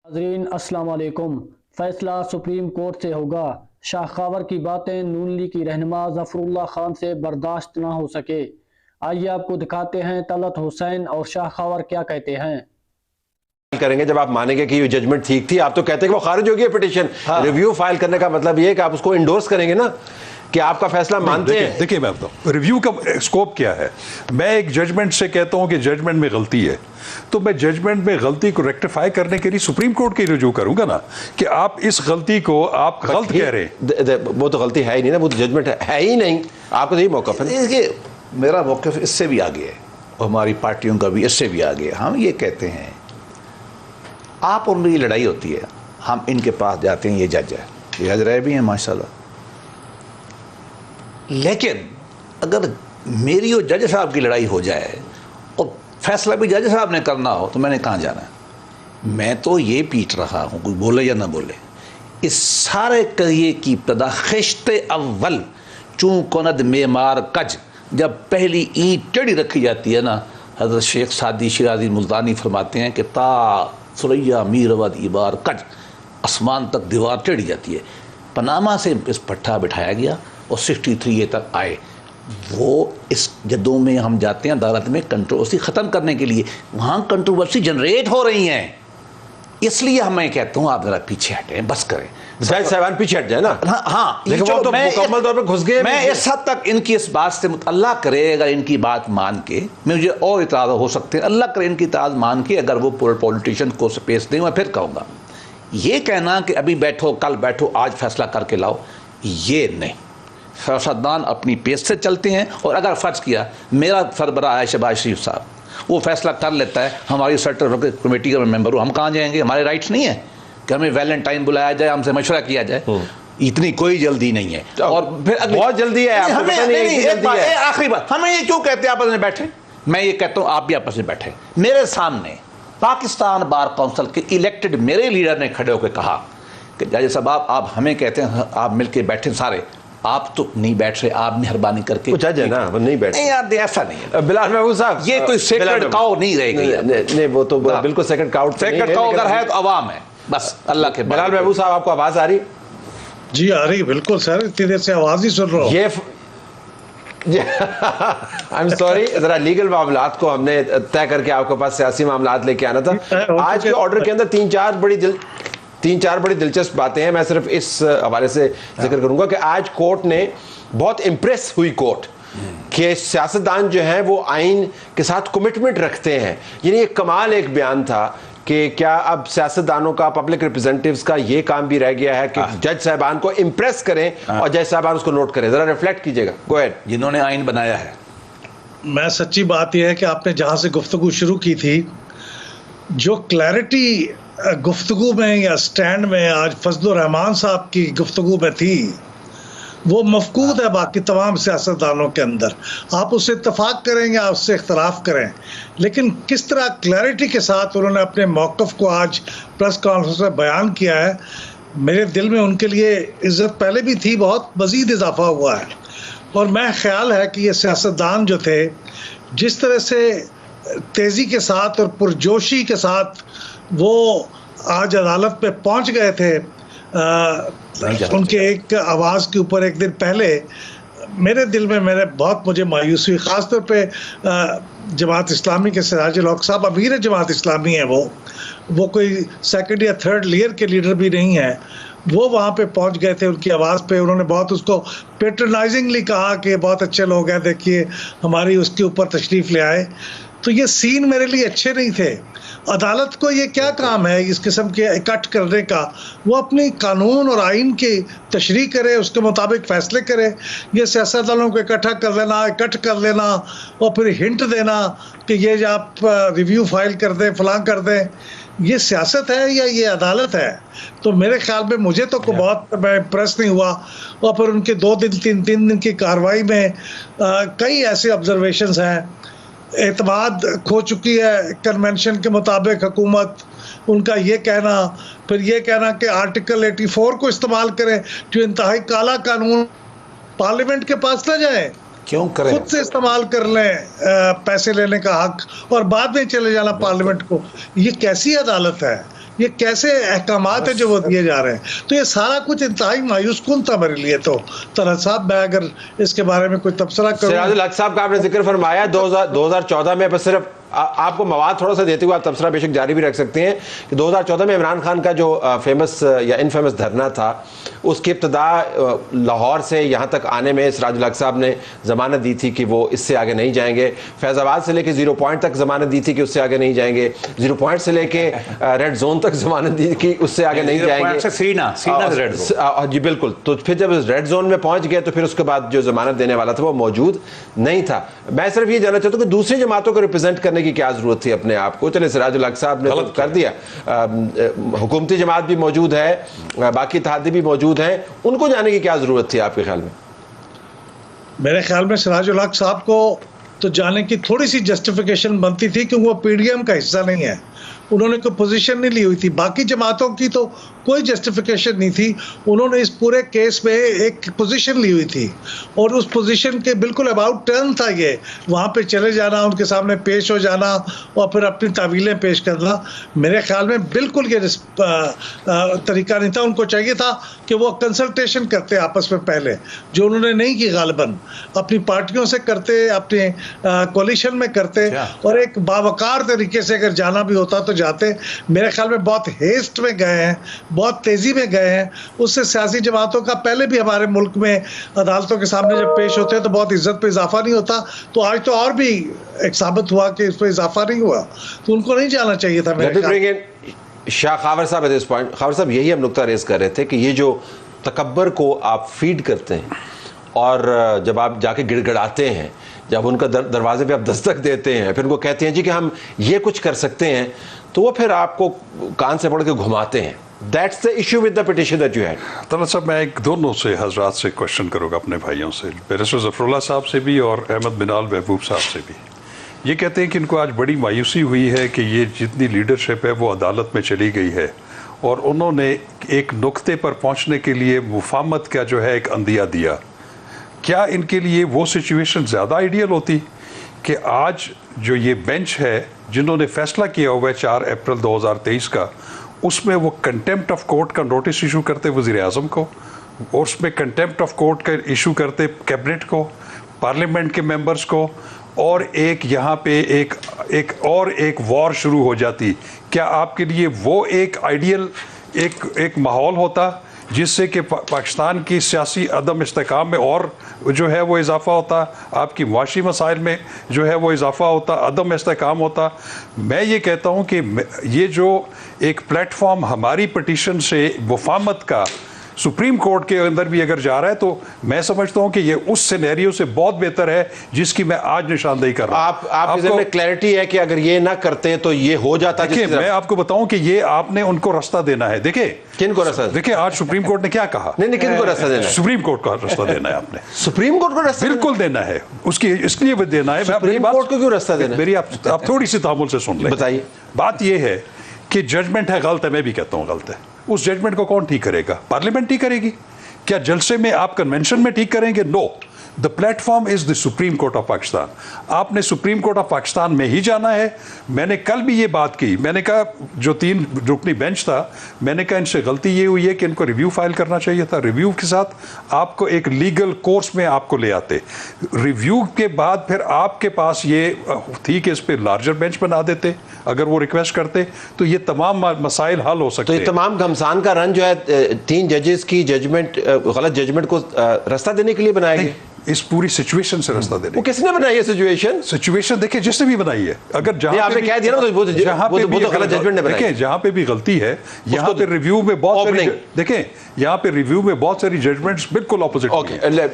नाज़रीन अस्सलाम वालेकुम। फैसला सुप्रीम कोर्ट से होगा। शाह खावर की बातें नून लीग की रहनुमा ज़फ़रुल्लाह खान से बर्दाश्त ना हो सके। आइए आपको दिखाते हैं तलत हुसैन और शाह खावर क्या कहते हैं। करेंगे जब आप मानेंगे कि ये जजमेंट ठीक थी। आप तो कहते हैं कि वो खारिज हो गई है पिटीशन। रिव्यू फाइल करने का मतलब ये है कि आप उसको इंडोर्स करेंगे ना, कि आपका फैसला मानते हैं। देखिए मैं बताऊं रिव्यू का स्कोप क्या है। मैं एक जजमेंट से कहता हूं कि जजमेंट में गलती है, तो मैं जजमेंट में गलती को रेक्टिफाई करने के लिए सुप्रीम कोर्ट की रिव्यू करूंगा ना, कि आप इस गलती को आप गलत कह रहे हैं। वो तो गलती है ही नहीं ना, वो तो जजमेंट है ही नहीं। आपका तो यही मौक़िफ़ है। देखिए मेरा मौक़िफ़ इससे भी आगे है और हमारी पार्टियों का भी इससे भी आगे है। हम ये कहते हैं आप और मेरी लड़ाई होती है, हम इनके पास जाते हैं, ये जज है, ये जज रहे भी हैं माशाल्लाह, लेकिन अगर मेरी और जज साहब की लड़ाई हो जाए और फैसला भी जज साहब ने करना हो तो मैंने कहाँ जाना है। मैं तो ये पीट रहा हूँ, कोई बोले या ना बोले, इस सारे करिए की इब्तदा खिश्ते अव्वल चूँ कोनद मेमार कज, जब पहली ईंट टेढ़ी रखी जाती है ना, हज़रत शेख सादी शिराजी मुल्तानी फरमाते हैं कि ता सुरैया मीरवद इबार कज, आसमान तक दीवार टेढ़ी जाती है। पनामा से इस पट्टा बिठाया गया और 63 तक आए। वो इस जदों में हम जाते हैं अदालत में कंट्रोवर्सी ख़त्म करने के लिए, वहाँ कंट्रोवर्सी जनरेट हो रही हैं, इसलिए मैं कहता हूँ आप ज़रा पीछे हटें, बस करें। जज साहबान पीछे हट जाए ना। हाँ, लेकिन वो तो मुकम्मल तौर पर घुस गए। मैं इस हद तक इनकी इस बात से अल्लाह करे, अगर इनकी बात मान के, मुझे और इतराज़ हो सकते हैं, अल्लाह करे इनकी इतराज़ मान के अगर वो पॉलिटिशियन को स्पेस दें, मैं फिर कहूँगा। ये कहना कि अभी बैठो, कल बैठो, आज फैसला करके लाओ, ये नहीं। सियासतदान अपनी पेस से चलते हैं, और अगर फ़र्ज़ किया मेरा सरबराह है शहबाज शरीफ साहब, वो फैसला कर लेता है, हमारी सर्टिफिकेट कमेटी का मेंबर हो, हम कहाँ जाएंगे? हमारे राइट्स नहीं है कि हमें वैलेंटाइन बुलाया जाए, हमसे मशवरा किया जाए? इतनी कोई जल्दी नहीं है। और फिर बहुत जल्दी है, आपको पता नहीं है। आखिरी बात, हमें ये क्यों कहते हैं आपस में बैठे? मैं ये कहता हूँ आप भी आपस में बैठे। मेरे सामने पाकिस्तान बार काउंसिल के इलेक्टेड मेरे लीडर ने खड़े होकर कहा कि जज साहब आप हमें कहते हैं आप मिलके बैठे सारे, आप तो नहीं बैठ रहे, आप मेहरबानी करके। वो जज है ना, वो नहीं बैठ। नहीं यार, ऐसा नहीं है बिलाल महबूब साहब, ये कोई सेक्रेड काउ नहीं रह गई। नहीं, वो तो बिल्कुल सेक्रेड काउ अगर है तो अवाम है, बस अल्लाह के। बिलाल महबूब साहब, आपको आवाज आ रही? जी आ रही, बिल्कुल सर, इतनी देर से आवाज ही सुन रहा हूँ। ये आई एम सॉरी, जरा लीगल मामलात को हमने तय करके आपके पास सियासी मामलात लेके आना था। आज के ऑर्डर के अंदर तीन चार बड़ी दिलचस्प बातें हैं। मैं सिर्फ इस हवाले से जिक्र करूंगा कि आज कोर्ट ने बहुत इम्प्रेस हुई कोर्ट कि सियासतदान जो हैं वो आइन के साथ कमिटमेंट रखते हैं। यानी एक कमाल एक बयान था कि क्या अब सियासतदानों का, पब्लिक रिप्रेजेंटेटिव्स का ये काम भी रह गया है कि जज साहबान को इम्प्रेस करें और जज साहबान उसको नोट करें। जरा रिफ्लेक्ट कीजिएगा। Go ahead. जिन्होंने आइन बनाया है। मैं सच्ची बात यह है कि आपने जहां से गुफ्तगू शुरू की थी, जो क्लैरिटी गुफ्तगू में या स्टैंड में आज फजलुर रहमान साहब की गुफ्तगू में थी, वो मफकूद है बाकी तमाम सियासतदानों के अंदर। आप उससे इत्तफाक करेंगे, आप उससे इख्तलाफ करें, लेकिन किस तरह क्लैरिटी के साथ उन्होंने अपने मौक़िफ़ को आज प्रेस कॉन्फ्रेंस में बयान किया है, मेरे दिल में उनके लिए इज़्ज़त पहले भी थी, बहुत मज़ीद इजाफा हुआ है। और मैं ख्याल है कि ये सियासतदान जो थे, जिस तरह से तेज़ी के साथ और पुरजोशी के साथ वो आज अदालत पे पहुंच गए थे, उनके एक आवाज़ के ऊपर एक दिन पहले मेरे दिल में मुझे मायूसी हुई। ख़ास तौर पे जमात इस्लामी के सिराजुल हक साहब, अमीर जमात इस्लामी हैं, वो कोई सेकंड या थर्ड लेयर के लीडर भी नहीं है। वो वहाँ पे पहुँच गए थे, उनकी आवाज़ पे उन्होंने बहुत उसको पेट्रोनाइजिंगली कहा कि बहुत अच्छे लोग हैं, देखिए हमारी उसके ऊपर तशरीफ़ ले आए। तो ये सीन मेरे लिए अच्छे नहीं थे। अदालत को ये क्या काम है इस किस्म के इकट्ठ करने का? वो अपनी कानून और आइन की तशरीह करे, उसके मुताबिक फ़ैसले करे। ये सियासतदानों को इकट्ठ कर लेना और फिर हिंट देना कि ये आप रिव्यू फाइल कर दें, फलां कर दें, ये सियासत है या ये अदालत है? तो मेरे ख्याल में मुझे तो बहुत मैं इम्प्रेस नहीं हुआ। और फिर उनके 2 दिन 3 दिन की कार्रवाई में कई ऐसे ऑब्जर्वेशंस हैं। एतमाद खो चुकी है कन्वेंशन के मुताबिक हुकूमत, उनका ये कहना, फिर ये कहना कि आर्टिकल 84 को इस्तेमाल करें, जो इंतहाई काला कानून, पार्लियामेंट के पास ना जाए, क्यों करें? खुद से इस्तेमाल कर लें पैसे लेने का हक और बाद में चले जाना पार्लियामेंट को। ये कैसी अदालत है? یہ کیسے احکامات ہیں جو وہ دیے جا رہے ہیں. تو یہ سارا کچھ انتہائی مایوس کن تھا میرے لیے. تو طلعت صاحب میں اگر اس کے بارے میں کوئی تبصرہ کروں. سراج الحق صاحب کا آپ نے ذکر فرمایا 2014 میں، بس صرف آپ کو مواد تھوڑا سا دیتے ہوئے آپ تبصرہ بے شک جاری بھی رکھ سکتے ہیں کہ 2014 میں عمران خان کا جو فیمس یا انفیمس دھرنا تھا، اس کی ابتدا لاہور سے یہاں تک آنے میں سراج الحق صاحب نے ضمانت دی تھی کہ وہ اس سے آگے نہیں جائیں گے. فیض آباد سے لے کے 0 پوائنٹ تک ضمانت دی تھی کہ اس سے آگے نہیں جائیں گے. 0 پوائنٹ سے لے کے ریڈ زون تک ضمانت دی کہ اس سے آگے نہیں جائیں گے. جی بالکل. تو پھر جب ریڈ زون میں پہنچ گئے تو پھر اس کے بعد جو ضمانت دینے والا تھا وہ موجود نہیں تھا. میں صرف یہ جاننا چاہتا ہوں کہ دوسری جماعتوں کو ریپرزینٹ کرنے کی کیا ضرورت تھی اپنے آپ کو؟ چلے سراج الحق صاحب نے کر دیا، حکومتی جماعت بھی موجود ہے، باقی اتحادی بھی موجود ہیں، ان کو جانے کی کیا ضرورت تھی آپ کے خیال میں؟ میرے خیال میں سراج الحق صاحب کو تو جانے کی تھوڑی سی جسٹیفیکیشن بنتی تھی کہ وہ پی ڈی ایم کا حصہ نہیں ہے، انہوں نے کوئی پوزیشن نہیں لی ہوئی تھی. باقی جماعتوں کی تو کوئی جسٹیفیکیشن نہیں تھی، انہوں نے اس پورے کیس میں ایک پوزیشن لی ہوئی تھی اور اس پوزیشن کے بالکل اباؤٹ ٹرن تھا یہ، وہاں پہ چلے جانا، ان کے سامنے پیش ہو جانا اور پھر اپنی تعویلیں پیش کرنا. میرے خیال میں بالکل یہ طریقہ نہیں تھا. ان کو چاہیے تھا کہ وہ کنسلٹیشن کرتے آپس میں پہلے، جو انہوں نے نہیں کی. غالباً اپنی پارٹیوں سے کرتے، اپنے کولیشن میں کرتے اور ایک باوقار طریقے سے اگر جانا بھی ہوتا تو جاتے. میرے خیال میں بہت ہیسٹ میں گئے ہیں، بہت تیزی میں گئے ہیں. اس سے سیاسی جماعتوں کا پہلے بھی ہمارے ملک میں عدالتوں کے سامنے جب پیش ہوتے ہیں تو بہت عزت پہ اضافہ نہیں ہوتا. تو آج تو اور بھی ایک ثابت ہوا کہ اس پہ اضافہ نہیں ہوا، تو ان کو نہیں جانا چاہیے تھا. شاہ خاور صاحب اس پوائنٹ، خاور صاحب یہی ہم نقطہ ریز کر رہے تھے کہ یہ جو تکبر کو آپ فیڈ کرتے ہیں اور جب آپ جا کے گڑ گڑاتے ہیں، جب ان کا دروازے پہ آپ دستک دیتے ہیں، پھر ان کو کہتے ہیں جی کہ ہم یہ کچھ کر سکتے ہیں، تو وہ پھر آپ کو کان سے پڑھ کے گھماتے ہیں. That's the issue with the petition that you had. Talat صاحب میں ایک دونوں سے حضرات سے کوشچن کروں گا، اپنے بھائیوں سے، بیرسٹر ظفر اللہ صاحب سے بھی اور احمد بلال محبوب صاحب سے بھی. یہ کہتے ہیں کہ ان کو آج بڑی مایوسی ہوئی ہے کہ یہ جتنی لیڈرشپ ہے وہ عدالت میں چلی گئی ہے اور انہوں نے ایک نقطے پر پہنچنے کے لیے مفاہمت کا جو ہے ایک اندیہ دیا. کیا ان کے لیے وہ سچویشن زیادہ آئیڈیل ہوتی کہ آج جو یہ بینچ ہے جنہوں نے فیصلہ کیا ہوا ہے 4 اپریل 2023 کا، اس میں وہ کنٹیمپٹ آف کورٹ کا نوٹس ایشو کرتے وزیر اعظم کو، اور اس میں کنٹیمپٹ آف کورٹ کا ایشو کرتے کیبنٹ کو، پارلیمنٹ کے ممبرز کو، اور ایک یہاں پہ ایک وار شروع ہو جاتی. کیا آپ کے لیے وہ ایک آئیڈیل ایک ماحول ہوتا جس سے کہ پاکستان کی سیاسی عدم استحکام میں اور جو ہے وہ اضافہ ہوتا، آپ کی معاشی مسائل میں جو ہے وہ اضافہ ہوتا، عدم استحکام ہوتا؟ میں یہ کہتا ہوں کہ یہ جو ایک پلیٹ فارم ہماری پٹیشن سے مفاہمت کا سپریم کورٹ کے اندر بھی اگر جا رہا ہے، تو میں سمجھتا ہوں کہ یہ اس سینیریو سے بہت بہتر ہے جس کی میں آج نشاندہی کر رہا ہوں. آپ کے میں کلیئرٹی ہے کہ اگر یہ نہ کرتے تو یہ ہو جاتا. دیکھیں میں آپ کو بتاؤں کہ یہ آپ نے ان کو رستہ دینا ہے. دیکھیں کن کو رستہ؟ دیکھیں آج سپریم کورٹ نے کیا کہا. نہیں کن کو رستہ دینا ہے؟ سپریم کورٹ کا رستہ دینا ہے. آپ نے سپریم کورٹ کو رستہ بالکل دینا ہے، اس لیے بھی دینا ہے. سپریم کورٹ کو کیوں رستہ دینا ہے؟ میری آپ تھوڑی سی تحمل سے سن لیں. بتائیے. بات یہ ہے کہ ججمنٹ ہے غلط ہے، میں بھی کہتا ہوں غلط ہے. اس ججمنٹ کو کون ٹھیک کرے گا؟ پارلیمنٹ ٹھیک کرے گی. کیا جلسے میں آپ کنونشن میں ٹھیک کریں گے؟ No. The platform is the Supreme Court of Pakistan. آپ نے سپریم کورٹ آف پاکستان میں ہی جانا ہے. میں نے کل بھی یہ بات کی، میں نے کہا جو 3 رکنی بینچ تھا، میں نے کہا ان سے غلطی یہ ہوئی ہے کہ ان کو ریویو فائل کرنا چاہیے تھا. ریویو کے ساتھ آپ کو ایک لیگل کورس میں آپ کو لے آتے. ریویو کے بعد پھر آپ کے پاس یہ تھی کہ اس پہ لارجر بینچ بنا دیتے اگر وہ ریکویسٹ کرتے، تو یہ تمام مسائل حل ہو سکتے. تو یہ تمام گھمسان کا رن جو ہے 3 ججز کی ججمنٹ، غلط ججمنٹ کو رستہ دینے کے لیے بنایا گیا. اس پوری سچویشن سے رستہ دینے. وہ کس نے بنائی ہے سچویشن دیکھیں جس نے بھی بنائی ہے. اگر جہاں پہ کہہ دیا نا وہ غلط ججمنٹ نے بنائی. دیکھیں جہاں پہ بھی غلطی ہے، یہاں پہ ریویو میں بہت ساری، دیکھیں یہاں پہ ریویو میں بہت ساری ججمنٹس بالکل اپوزٹ.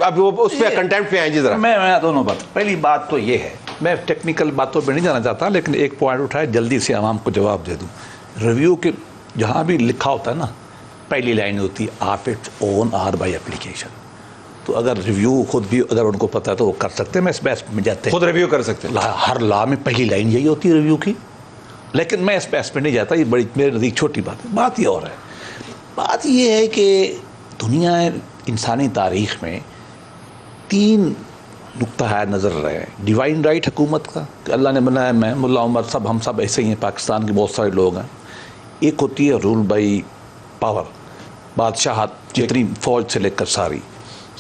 اب اس پہ کنٹیمپٹ پہ آئیں جی ذرا. میں دونوں بات. پہلی بات تو یہ ہے، میں ٹیکنیکل باتوں پہ نہیں جانا چاہتا، لیکن ایک پوائنٹ اٹھایا جلدی سے عوام کو جواب دے دوں. ریویو کے جہاں بھی لکھا ہوتا ہے نا، پہلی لائن ہوتی ہے آپ it's own or by application. تو اگر ریویو خود بھی اگر ان کو پتہ ہے تو وہ کر سکتے ہیں. میں اس بحث میں جاتے ہیں، خود ریویو کر سکتے ہیں. ہر لا میں پہلی لائن یہی ہوتی ہے ریویو کی. لیکن میں اس بحث میں نہیں جاتا، یہ بڑی میرے نزدیک چھوٹی بات ہے. بات یہ اور ہے، بات یہ ہے کہ دنیا انسانی تاریخ میں 3 نقطہ ہے نظر رہے ہیں. ڈیوائن رائٹ حکومت کا کہ اللہ نے بنایا، میں ملا عمر سب ہم سب ایسے ہی ہیں، پاکستان کے بہت سارے لوگ ہیں. एक होती है रूल बाई पावर, बादशाहत, जितनी फौज से लेकर सारी,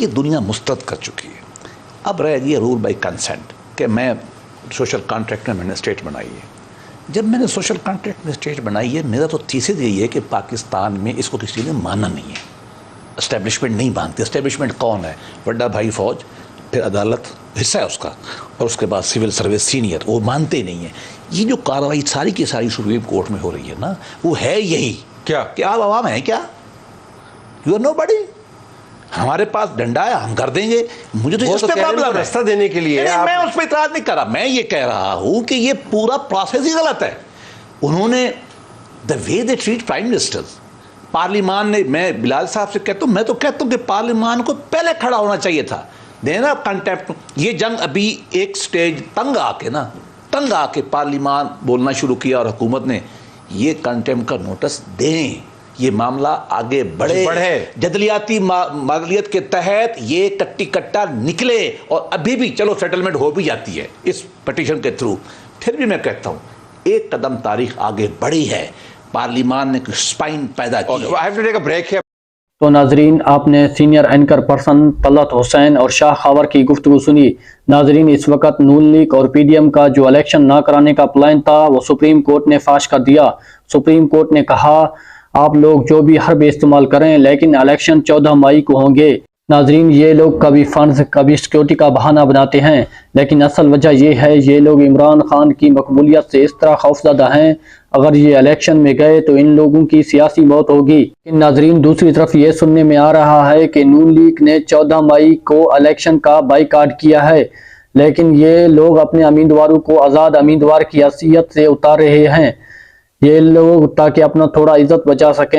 ये दुनिया मुस्तरद कर चुकी है। अब रह गई रूल बाई कंसेंट कि मैं सोशल कॉन्ट्रैक्ट में मैंने स्टेट बनाई है। जब मैंने सोशल कॉन्ट्रैक्ट में स्टेट बनाई है, मेरा तो थीसिस यही है कि पाकिस्तान में इसको किसी ने माना नहीं है, एस्टेब्लिशमेंट नहीं मानती। एस्टेब्लिशमेंट कौन है? बड़ा भाई फौज, फिर अदालत हिस्सा है उसका, और उसके बाद सिविल सर्विस सीनियर, वो मानते नहीं है। ये जो कार्रवाई सारी की सारी सुप्रीम कोर्ट में हो रही है ना, वो है यही क्या कि आप आवाम हैं क्या? You are nobody. हमारे पास डंडा है, हम कर देंगे। मुझे तो इस पे प्रॉब्लम है, रास्ता देने के लिए मैं उस पर इतराज नहीं कर रहा। मैं ये कह रहा हूं कि ये पूरा प्रोसेस ही गलत है। उन्होंने the way they treat prime ministers, पार्लियामान ने, मैं बिलाल साहब से कहता हूं, मैं तो कहता हूं कि पार्लियामान को पहले खड़ा होना चाहिए था, देना कंटेम्प्ट। ये जंग अभी एक स्टेज तंग आके पार्लियामान बोलना शुरू किया और हुकूमत ने, ये कंटेम्प्ट का नोटिस दें, ये मामला आगे बढ़े। जदलियाती मालियत के तहत ये कट्टी कट्टा निकले, और अभी भी चलो सेटलमेंट हो भी जाती है इस पिटीशन के थ्रू। फिर भी मैं कहता हूँ एक कदम तारीख आगे बढ़ी है, पार्लियामान ने स्पाइन पैदा की। तो नाजरीन, आपने senior anchor person Talat Hussain और शाह खावर की गुफ्तगू सुनी। नाजरीन, इस वक्त नून लीग और पीडीएम का जो इलेक्शन ना कराने का प्लान था वो सुप्रीम कोर्ट ने फाश कर दिया। सुप्रीम कोर्ट ने कहा आप लोग जो भी हर्ब इस्तेमाल करें, लेकिन इलेक्शन 14 मई को होंगे। नाजरीन, ये लोग कभी फंड्स कभी सिक्योरिटी का बहाना बनाते हैं, लेकिन असल वजह ये है ये लोग इमरान खान की मकबूलियत से इस तरह खौफजदा हैं, अगर ये इलेक्शन में गए तो इन लोगों की सियासी मौत होगी। लेकिन नाजरीन, दूसरी तरफ ये सुनने में आ रहा है कि नून लीग ने 14 मई को इलेक्शन का बाइकाट किया है, लेकिन ये लोग अपने उम्मीदवारों को आज़ाद उम्मीदवार की हैसियत से उतार रहे हैं, ये लोग ताकि अपना थोड़ा इज्जत बचा सकें।